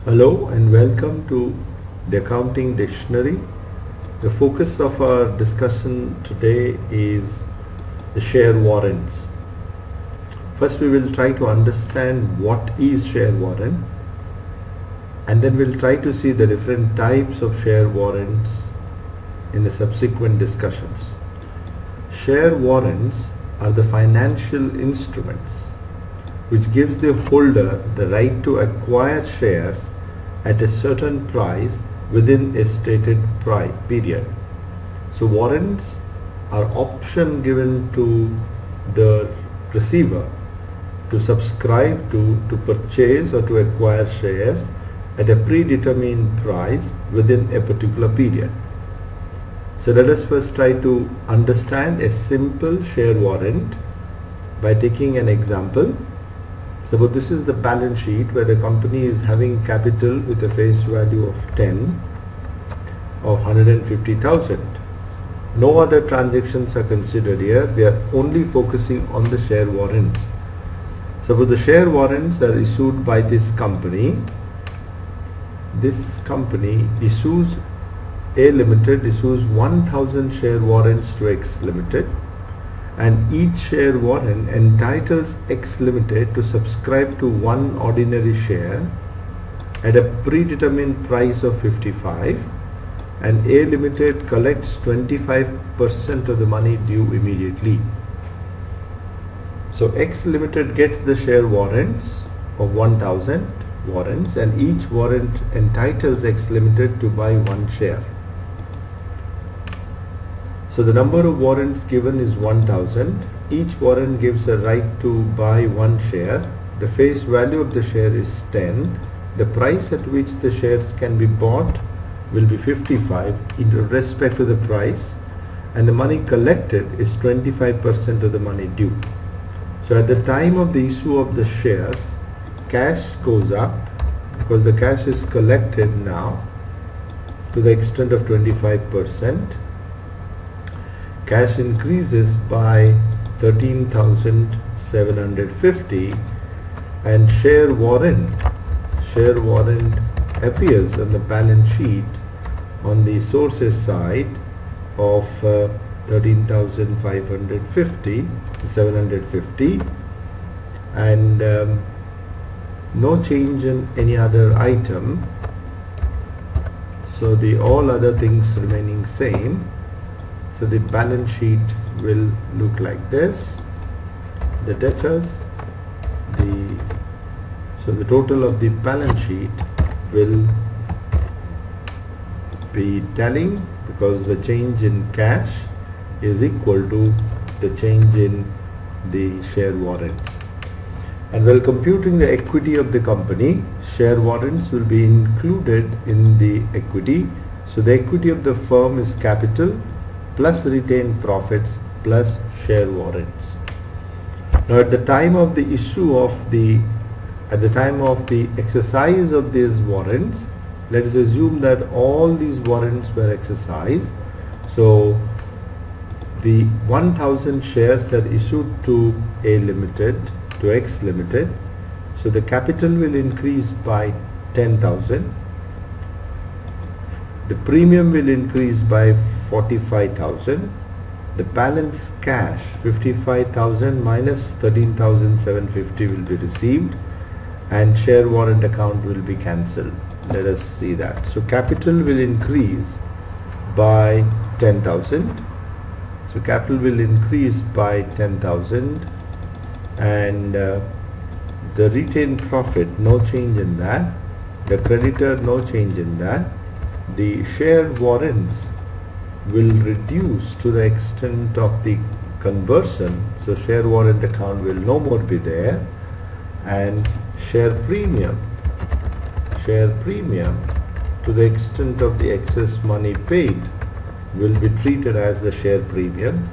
Hello and welcome to the Accounting Dictionary. The focus of our discussion today is the share warrants. First we will try to understand what is share warrant, and then we'll try to see the different types of share warrants in the subsequent discussions. Share warrants are the financial instruments which gives the holder the right to acquire shares at a certain price within a stated period. So warrants are option given to the receiver to subscribe to purchase or to acquire shares at a predetermined price within a particular period. So let us first try to understand a simple share warrant by taking an example. Suppose this is the balance sheet where the company is having capital with a face value of 10 of 150,000. No other transactions are considered here. We are only focusing on the share warrants. Suppose the share warrants are issued by this company. This company issues, A Limited issues 1,000 share warrants to X Limited, and each share warrant entitles X Limited to subscribe to one ordinary share at a predetermined price of 55, and A Limited collects 25% of the money due immediately. So X Limited gets the share warrants of 1,000 warrants, and each warrant entitles X Limited to buy one share. So the number of warrants given is 1,000. Each warrant gives a right to buy one share. The face value of the share is 10. The price at which the shares can be bought will be 55 in respect to the price, and the money collected is 25% of the money due. So at the time of the issue of the shares, cash goes up because the cash is collected now to the extent of 25%. Cash increases by 13,750, and share warrant appears on the balance sheet on the sources side of 750, and no change in any other item. So the all other things remaining same. So the balance sheet will look like this. The debtors, so the total of the balance sheet will be telling, because the change in cash is equal to the change in the share warrants. And while computing the equity of the company, share warrants will be included in the equity. So the equity of the firm is capital plus retained profits plus share warrants. Now at the time of the issue of the exercise of these warrants, let us assume that all these warrants were exercised. So the 1,000 shares are issued to A Limited, to X Limited. So the capital will increase by 10,000. The premium will increase by 45,000. The balance cash, 55,000 minus 13,750 will be received, and share warrant account will be cancelled. Let us see that. So capital will increase by 10,000. So capital will increase by 10,000, and the retained profit, no change in that. The creditor, no change in that. The share warrants will reduce to the extent of the conversion. So share warrant account will no more be there, and share premium to the extent of the excess money paid will be treated as the share premium,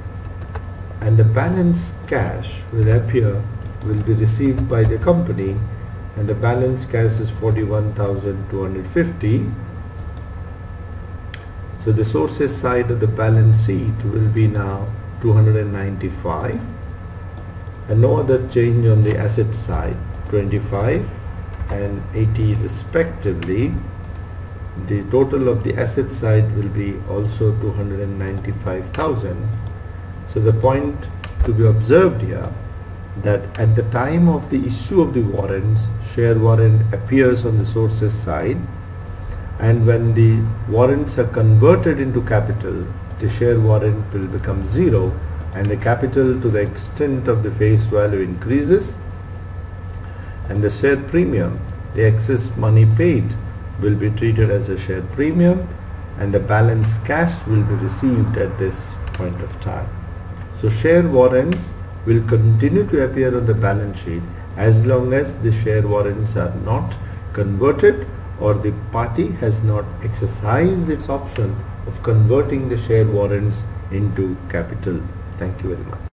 and the balance cash will be received by the company, and the balance cash is 41,250. So the sources side of the balance sheet will be now 295, and no other change on the asset side, 25, and 80 respectively, the total of the asset side will be also 295,000. So the point to be observed here, that at the time of the issue of the warrants, share warrant appears on the sources side, and when the warrants are converted into capital, the share warrant will become zero, and the capital to the extent of the face value increases, and the share premium, the excess money paid, will be treated as a share premium, and the balance cash will be received at this point of time. So share warrants will continue to appear on the balance sheet as long as the share warrants are not converted or the party has not exercised its option of converting the share warrants into capital. Thank you very much.